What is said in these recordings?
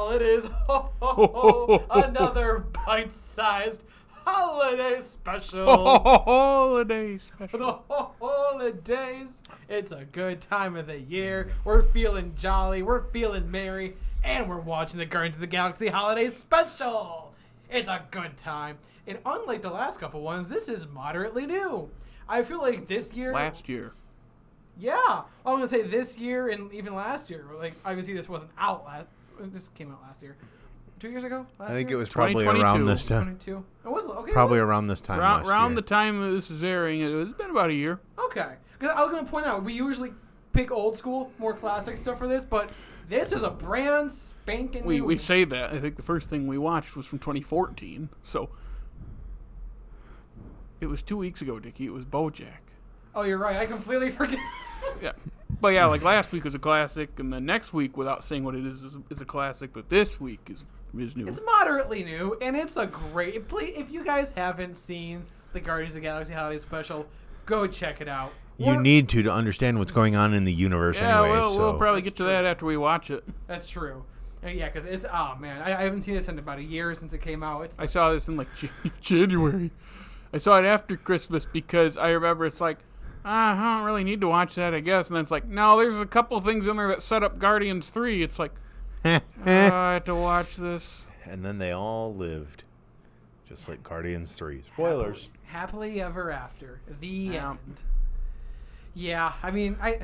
special. It is another bite-sized holiday special. Holiday special. The holidays. It's a good time of the year. We're feeling jolly. We're feeling merry. And we're watching the Guardians of the Galaxy holiday special. It's a good time. And unlike the last couple ones, this is moderately new. I feel like this year... Last year. Yeah. I was going to say this year and even last year. Like, obviously this wasn't out last... This came out last year. 2 years ago? I think it was probably around this time. 22. Oh, was it? Okay. Probably around this time last year. Around the time this is airing, it's been about a year. Okay. Because I was going to point out, we usually pick old school, more classic stuff for this, but this is a brand spanking new. We say that. I think the first thing we watched was from 2014, so... It was 2 weeks ago, Dickie. It was BoJack. Oh, you're right. I completely forget. Yeah. But yeah, like last week was a classic, and the next week, without saying what it is a classic, but this week is new. It's moderately new, and it's a great... If you guys haven't seen the Guardians of the Galaxy Holiday Special, go check it out. You need to understand what's going on in the universe anyway. Yeah, we'll probably That's get to true. that after we watch it. That's true. Yeah, because it's... Oh, man. I haven't seen this in about a year since it came out. I saw this in, like, January. I saw it after Christmas because I remember it's like, I don't really need to watch that, I guess. And then it's like, no, there's a couple things in there that set up Guardians 3. It's like, I have to watch this. And then they all lived, just like Guardians 3. Spoilers. Happily ever after. The end. Yeah, I mean, I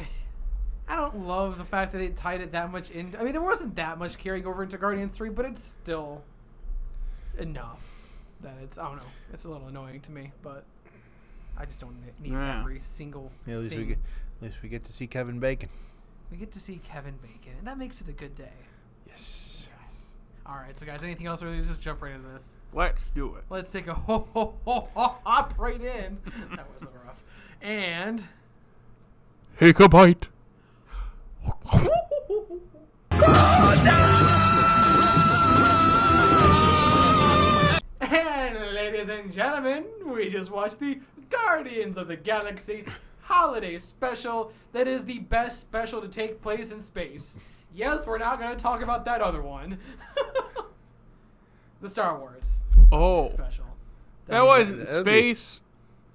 don't love the fact that they tied it that much in. I mean, there wasn't that much carrying over into Guardians 3, but it's still enough that it's, I don't know, it's a little annoying to me, but I just don't need every single at least thing. At least we get to see Kevin Bacon. We get to see Kevin Bacon, and that makes it a good day. Yes. All right, so guys, anything else, or let's just jump right into this? Let's do it. Let's take a hop right in. That was rough. And... Take a bite. And ladies and gentlemen, we just watched the Guardians of the Galaxy holiday special that is the best special to take place in space. Yes, we're not going to talk about that other one. The Star Wars special. That wasn't space.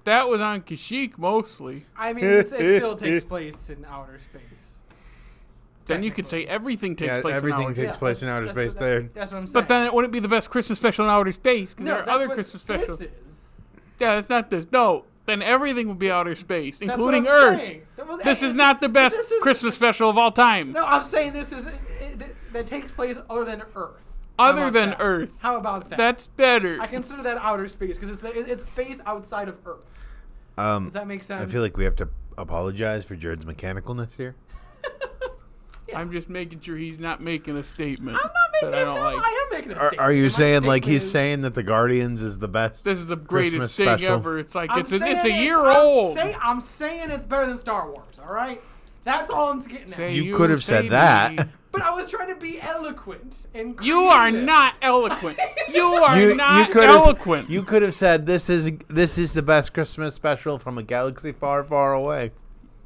That was on Kashyyyk mostly. I mean, it still takes place in outer space. Then you could say everything takes place in outer space. Everything takes place in outer space there. That's what I'm saying. But then it wouldn't be the best Christmas special in outer space, because there are other Christmas specials. This is. Yeah, it's not this. No, then everything would be outer space, That's including what I'm Earth. saying. This is not the best Christmas special of all time. No, I'm saying this is that takes place other than Earth. Other than Earth. How about that? That's better. I consider that outer space because it's space outside of Earth. Does that make sense? I feel like we have to apologize for Jared's mechanicalness here. Yeah. I'm just making sure he's not making a statement. I'm not making a statement. Like. I am making a statement. Are you My saying like statement he's saying that the Guardians is the best? This is the Christmas greatest thing special? ever. It's like it's a saying year old. I'm saying it's better than Star Wars. All right, that's all I'm getting at. You could have said that. But I was trying to be eloquent and creative. You are not eloquent. You are not eloquent. You could have said this is the best Christmas special from a galaxy far, far away.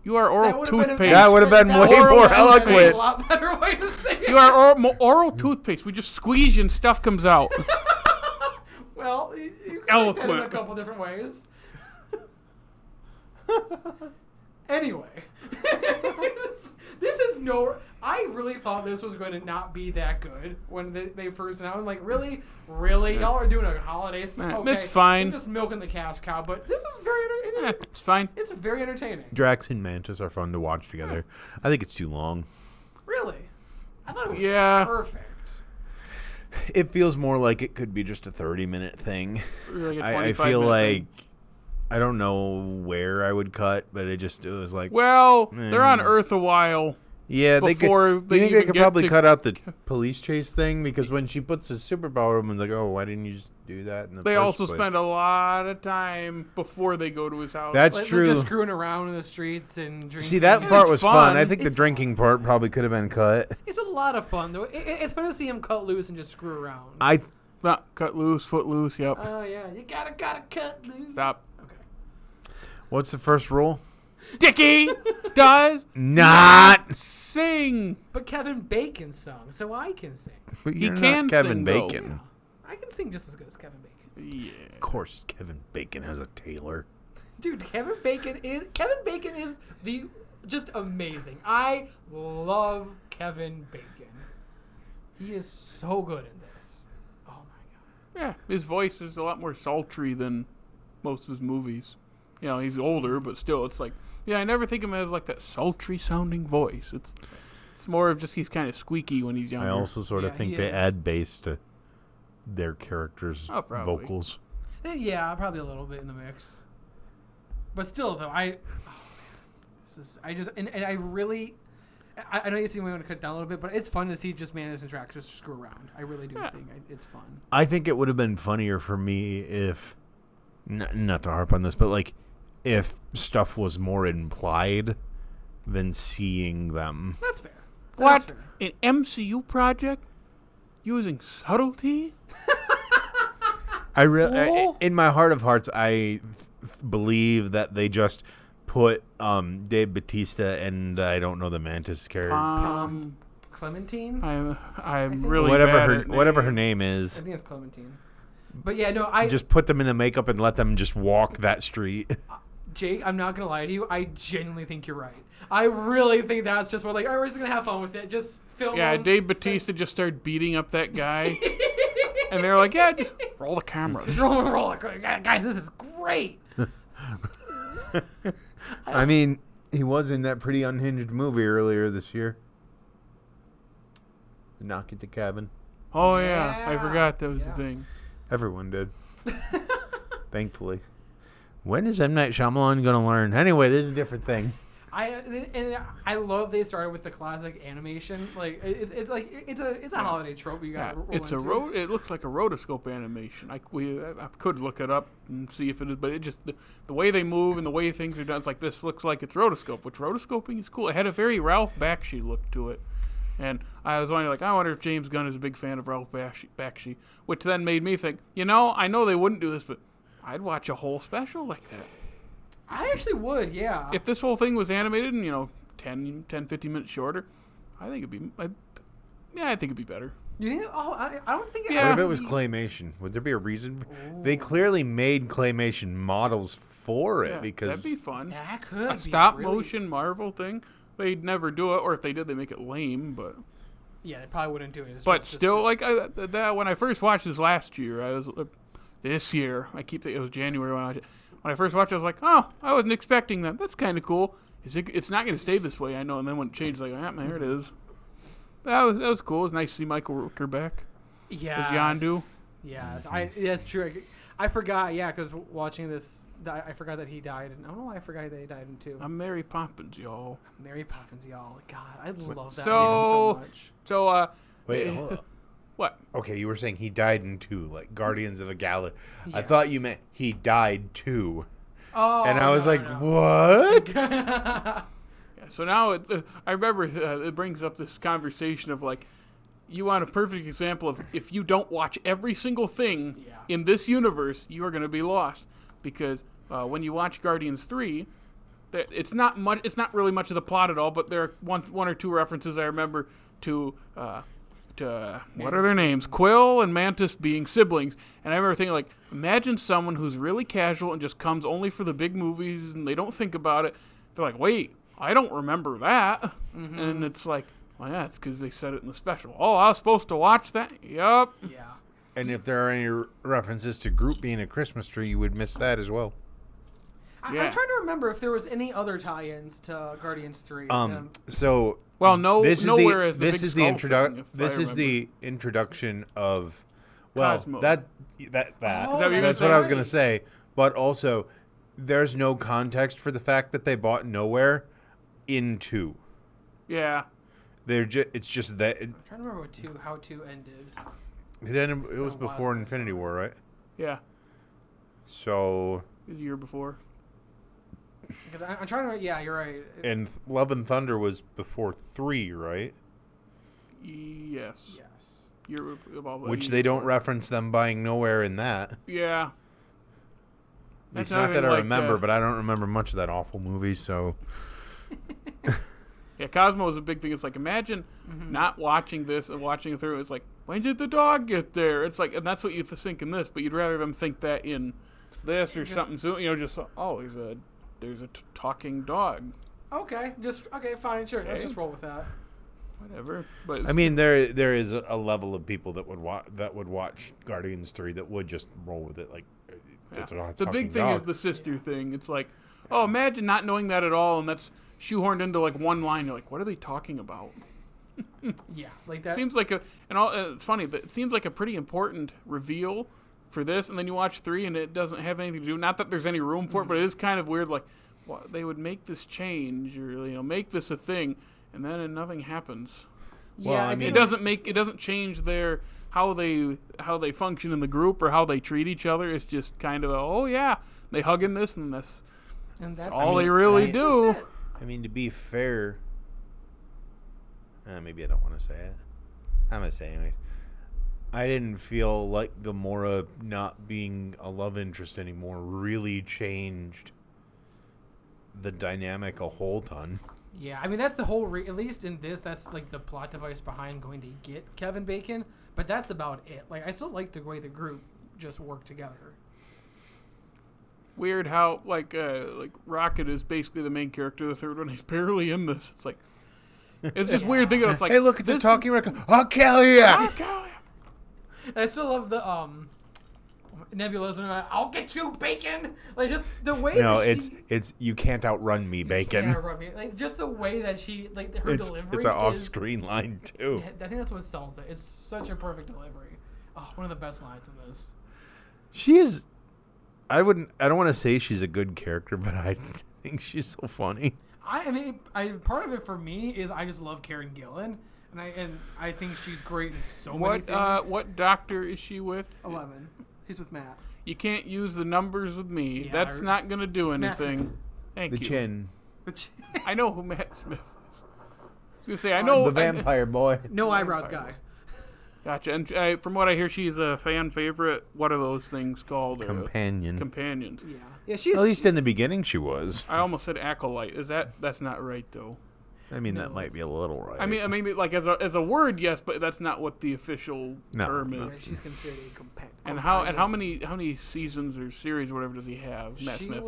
You are oral toothpaste. That would have been way more eloquent. A lot better way to say it. You are oral toothpaste. We just squeeze you and stuff comes out. Well, you can Eloquent. take that in a couple different ways. Anyway, this is no. I really thought this was going to not be that good when they first announced. I'm like, really, y'all are doing a holiday special? Okay, it's fine. I'm just milking the cash cow, but this is very. It's fine. It's very entertaining. Drax and Mantis are fun to watch together. I think it's too long. Really, I thought it was perfect. It feels more like it could be just a 30-minute thing. Like I feel like I don't know where I would cut, but it was like. Well, they're on Earth a while. Yeah, they could. They could probably cut out the police chase thing because when she puts a superpower, everyone's like, "Oh, why didn't you just do that?" They also spend a lot of time before they go to his house. That's true. Just screwing around in the streets and drinking. See, that part was fun. I think the drinking part probably could have been cut. It's a lot of fun though. It's fun to see him cut loose and just screw around. Cut loose, foot loose. Yep. Oh yeah, you gotta cut loose. Stop. What's the first rule? Dickie does not sing. But Kevin Bacon sung, so I can sing. But He you're can not Kevin sing, though. Bacon. Yeah, I can sing just as good as Kevin Bacon. Yeah. Of course, Kevin Bacon has a tailor. Dude, Kevin Bacon is the just amazing. I love Kevin Bacon. He is so good in this. Oh my god. Yeah, his voice is a lot more sultry than most of his movies. You know, he's older, but still, it's like, yeah, I never think of him as like that sultry sounding voice. It's more of just he's kind of squeaky when he's younger. I also sort of think they add bass to their characters' vocals. Yeah, probably a little bit in the mix. But still, though, I really, I know you see me want to cut down a little bit, but it's fun to see just Mantis and Drax just screw around. I really do think it's fun. I think it would have been funnier for me if, not to harp on this, but like if stuff was more implied than seeing them. That's fair. What? That's fair. An MCU project using subtlety? In my heart of hearts, I believe that they just put Dave Bautista and I don't know the Mantis character. Clementine. I'm really whatever her name is. I think it's Clementine. But yeah, no, I just put them in the makeup and let them just walk that street. Jake, I'm not gonna lie to you. I genuinely think you're right. I really think that's just what, like, all right, we're just gonna have fun with it. Just film. Yeah, Dave Bautista just started beating up that guy, and they're like, "Yeah, just roll the camera." roll it, guys. This is great. I mean, he was in that pretty unhinged movie earlier this year. The Knock at the Cabin. Oh yeah, I forgot that was the thing. Everyone did. Thankfully. When is M. Night Shyamalan going to learn? Anyway, this is a different thing. I love they started with the classic animation. Like it's a holiday trope you got. It's it looks like a rotoscope animation. I could look it up and see if it is, but it just the way they move and the way things are done. It's like this looks like it's rotoscope, which rotoscoping is cool. It had a very Ralph Bakshi look to it, and I was wondering, like, I wonder if James Gunn is a big fan of Ralph Bakshi, which then made me think, I know they wouldn't do this, but I'd watch a whole special like that. I actually would, yeah. If this whole thing was animated and, 10, 15 minutes shorter, I think it'd be better. You think? Oh, I don't think. What if it was claymation? Would there be a reason? Ooh. They clearly made claymation models for it because that'd be fun. That could a stop motion Marvel thing. They'd never do it, or if they did, they make it lame. But yeah, they probably wouldn't do it. But still, like when I first watched this last year, this year. I keep thinking it was January when I watched it. When I first watched it, I was like, oh, I wasn't expecting that. That's kind of cool. It's not going to stay this way, I know. And then when it changed, like, there it is. That was cool. It was nice to see Michael Rooker back. Yeah. As Yondu. Yes. That's true. I forgot, because watching this, I forgot that he died. And I don't know why I forgot that he died in 2. I'm Mary Poppins, y'all. Mary Poppins, y'all. God, I love that so much. So, wait, hold up. What? Okay, you were saying he died in 2, like Guardians of the Galaxy. Yes. I thought you meant he died too. Oh, and I was no. What? Yeah, so now I remember it brings up this conversation of like, you want a perfect example of if you don't watch every single thing in this universe, you are going to be lost. Because when you watch Guardians 3, it's not much. It's not really much of the plot at all. But there are one or two references I remember to what are their names? Quill and Mantis being siblings. And I remember thinking, like, imagine someone who's really casual and just comes only for the big movies and they don't think about it. They're like, wait, I don't remember that. Mm-hmm. And it's like, well, yeah, it's because they said it in the special. Oh, I was supposed to watch that? Yup. Yeah. And if there are any references to Groot being a Christmas tree, you would miss that as well. I'm trying to remember if there was any other tie-ins to Guardians 3. Well, nowhere is the this is the introduction of Cosmo. that's what I was going to say. But also, there's no context for the fact that they bought Nowhere in 2. Yeah, it's just that. I'm trying to remember how 2 ended. It was before Infinity War, right? Yeah. So the year before. Because I'm trying to. Yeah, you're right. And Love and Thunder was before 3, right? Yes. Which they don't reference them buying Nowhere in that. Yeah. It's not that I remember, but I don't remember much of that awful movie, so. Yeah, Cosmo is a big thing. It's like, imagine not watching this and watching it through. It's like, when did the dog get there? It's like, and that's what you think in this, but you'd rather them think that in this or something. So, just there's a talking dog. Okay, fine, sure. Let's just roll with that. Whatever. But I mean, there is a level of people that would watch Guardians 3 that would just roll with it. Like, it's a the big thing is the sister thing. It's like, imagine not knowing that at all, and that's shoehorned into like one line. You're like, what are they talking about? Yeah, like that seems like it's funny, but it seems like a pretty important reveal for this, and then you watch 3 and it doesn't have anything to do. Not that there's any room for it, but it is kind of weird. Like, they would make this change or make this a thing, and then nothing happens. Yeah, well, I mean, it doesn't change their how they function in the group or how they treat each other. It's just kind of they hug in this, and that's all they really do. I mean, to be fair, maybe I don't want to say it. I'm going to say it anyways. I didn't feel like Gamora not being a love interest anymore really changed the dynamic a whole ton. Yeah, I mean, that's the whole, at least in this, that's like the plot device behind going to get Kevin Bacon, but that's about it. Like, I still like the way the group just work together. Weird how, like Rocket is basically the main character of the third one. He's barely in this. It's like, it's just weird thinking. It's like, hey, look, it's a talking record. I'll kill you. I'll kill you. And I still love the Nebula's I'll get you, Bacon. Like, just the way. No, it's you can't outrun me, Bacon. Yeah, outrun me. Like, just the way that she, like, her delivery. It's an off-screen line too. Yeah, I think that's what sells it. It's such a perfect delivery. Oh, one of the best lines in this. She is. I don't want to say she's a good character, but I think she's so funny. I mean, part of it for me is I just love Karen Gillan, and I think she's great in so many things. What doctor is she with? 11. She's with Matt. You can't use the numbers with me. Yeah, That's not going to do anything. Thank you. The chin. I know who Matt Smith is. I was going to say, I know. The vampire boy. No eyebrows guy. Gotcha. And from what I hear, she's a fan favorite. What are those things called? Companion. Companions. Yeah. Yeah, she's. At least in the beginning, she was. I almost said acolyte. That's not right though? I mean, that might be a little right. I mean, like as a word, yes, but that's not what the official term is. Yeah, she's considered a companion. And how many seasons or series or whatever does he have? Matt Smith.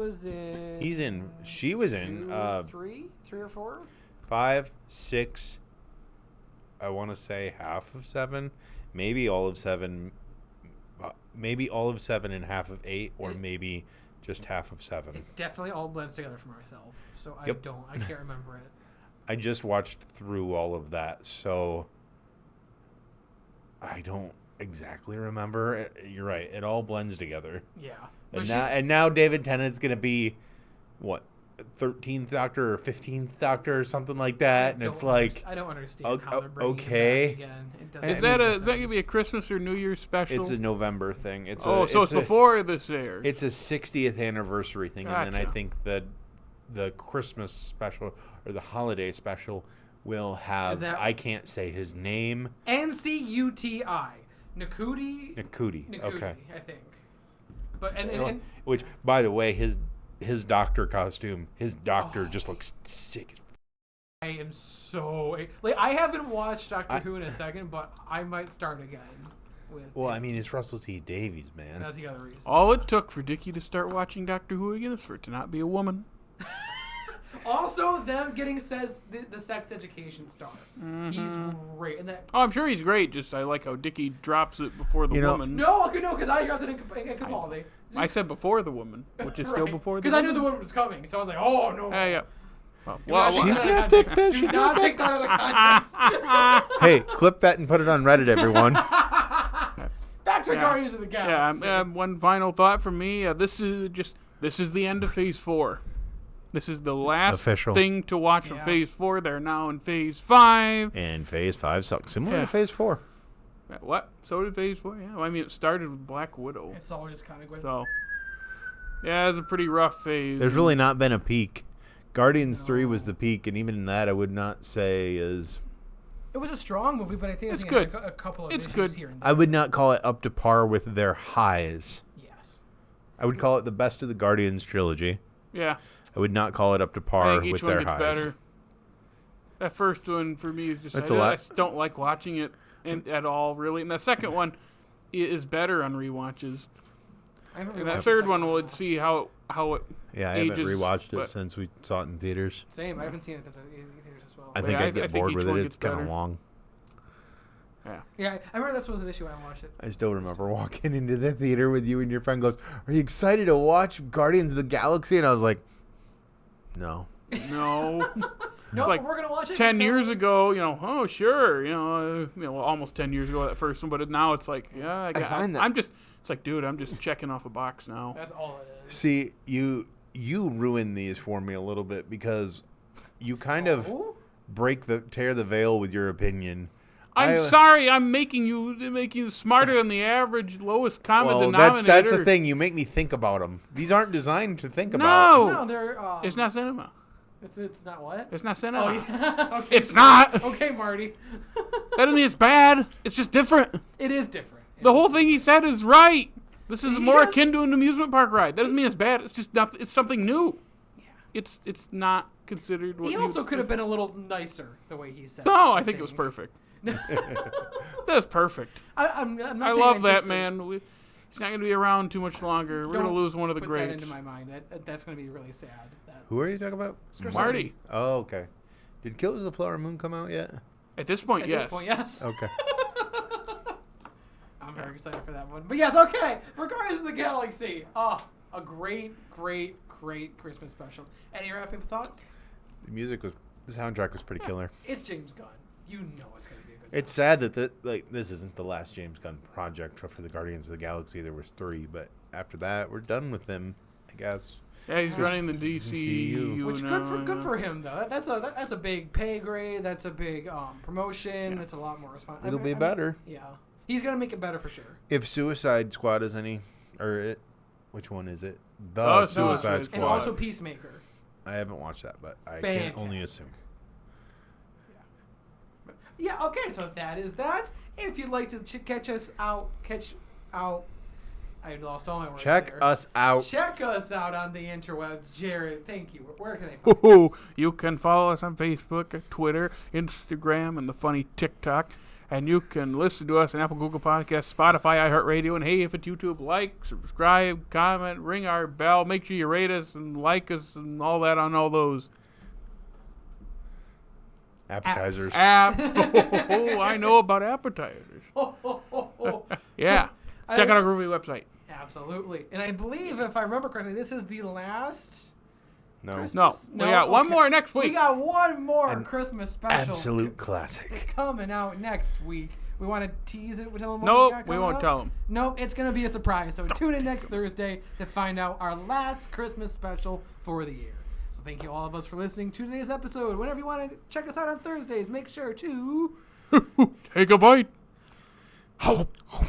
She was in. 3 or 4. 5, 6. I want to say half of 7, maybe all of 7, maybe all of 7 and half of 8, or maybe just half of 7. It definitely all blends together for myself, so I can't remember it. I just watched through all of that, so I don't exactly remember. You're right; it all blends together. Yeah, and now David Tennant's gonna be what? 13th Doctor or 15th Doctor or something like that, and it's like I don't understand how they're bringing it back again. Is that gonna be a Christmas or New Year's special? It's a November thing. It's before this airs. It's a 60th anniversary thing, Gotcha. and then I think that the Christmas special or the holiday special will have I can't say his name. NCUTI Nakuti. Okay. I think. But and which, by the way, his doctor costume, just looks sick. I am so I haven't watched Doctor Who in a second, but I might start again. I mean, it's Russell T Davies, man. That's the other reason. All it took for Dickey to start watching Doctor Who again is for it to not be a woman. Also, them getting the sex education star. Mm-hmm. He's great, and that. Oh, I'm sure he's great. Just I like how Dickey drops it before the woman. No, because I dropped it in Capaldi. I said before the woman, which is still before the woman. Because I knew the woman was coming, so I was like, oh, no. Yeah. Do not take that out of context. Hey, clip that and put it on Reddit, everyone. Back to Guardians of the Galaxy. Yeah, one final thought from me. This is the end of Phase 4. This is the last thing to watch from Phase 4. They're now in Phase 5. And Phase 5 sucks. Similar to Phase 4. What? So did Phase 4? Yeah. Well, I mean, it started with Black Widow. It's all just kind of going. So, yeah, it's a pretty rough phase. There's really not been a peak. Guardians 3 was the peak, and even in that, I would not say is. It was a strong movie, but I think it's good. A couple of it's issues good. Here and there. I would not call it up to par with their highs. Yes. I would call it the best of the Guardians trilogy. Yeah. I would not call it up to par with their highs. Better. That first one for me is just That's I a lot. just don't like watching it at all, really. And the second one is better on rewatches. I haven't And rewatched that the third second one would see how it Yeah, I haven't ages, rewatched it but- since we saw it in theaters. Same. I haven't seen it in theaters as well. I think Yeah, I'd I get think bored each with one it. gets It's kind of better. long. Yeah, I remember this was an issue when I watched it. I still remember walking into the theater with you and your friend goes, "Are you excited to watch Guardians of the Galaxy?" And I was like, "No." no. No, like we're gonna watch it. 10 years because- ago, oh sure, almost 10 years ago that first one, but now it's like, find that- I'm just, it's like, dude, I'm just checking off a box now. That's all it is. See, you ruined these for me a little bit because you kind of Oh? tear the veil with your opinion. I'm sorry, I'm making you smarter than the average lowest common Well, denominator. that's the thing. You make me think about them. These aren't designed to think about. No, No, they're. it's not cinema. It's not what? It's not cinema. Oh yeah. Okay. It's not. Okay, Marty. That doesn't mean it's bad. It's just different. It is different. The whole thing he said is right. This is He more has- akin to an amusement park ride. That doesn't mean it's bad. It's just not. It's something new. Yeah. It's not considered. What He also could have been a little nicer the way he said. No, it, I think it was perfect. That's perfect. I'm not I saying love that just- man. He's not going to be around too much longer. We're going to Don't lose one of the put greats. that into my mind. That's going to be really sad. That Who are you talking about? Scorsese. Marty. Oh, okay. Did Killers of the Flower Moon come out yet? At this point, At yes. this point, yes. Okay. I'm very excited for that one. But yes, okay. Guardians of the Galaxy. Oh, a great Christmas special. Any wrapping thoughts? The soundtrack was pretty killer. It's James Gunn. You know it's going to be a good It's sad that this isn't the last James Gunn project for the Guardians of the Galaxy. There was 3, but after that, we're done with them, I guess. Yeah, he's running the DCU. Which now, good for him though. That's a big pay grade. That's a big promotion. Yeah. That's a lot more responsibility. It'll be better. Yeah, he's gonna make it better for sure. If Suicide Squad is which one is it? The Oh, Suicide Suicide Squad. And also Peacemaker. I haven't watched that, but I can only Fantastic. assume. Yeah. Okay. So that is that. If you'd like to catch out. I lost all my words. Check there. us out. Check us out on the interwebs, Jared. Thank you. Where can they find Ooh, us? you can follow us on Facebook, Twitter, Instagram, and the funny TikTok. And you can listen to us on Apple, Google Podcasts, Spotify, iHeartRadio, and hey, if it's YouTube, like, subscribe, comment, ring our bell, make sure you rate us and like us and all that on all those Appetizers. apps. I know about appetizers. Yeah. So, Check out our groovy website. Absolutely. And I believe, if I remember correctly, this is the last No. Christmas. No, we got one okay. more next week. We got one more An Christmas special Absolute classic. coming out next week. We want to tease it. Tell them what Nope, got we coming won't up? tell them. Nope, it's going to be a surprise. So tune in next Thursday to find out our last Christmas special for the year. So thank you all of us for listening to today's episode. Whenever you want to check us out on Thursdays, make sure to... Take a bite. Ho, ho.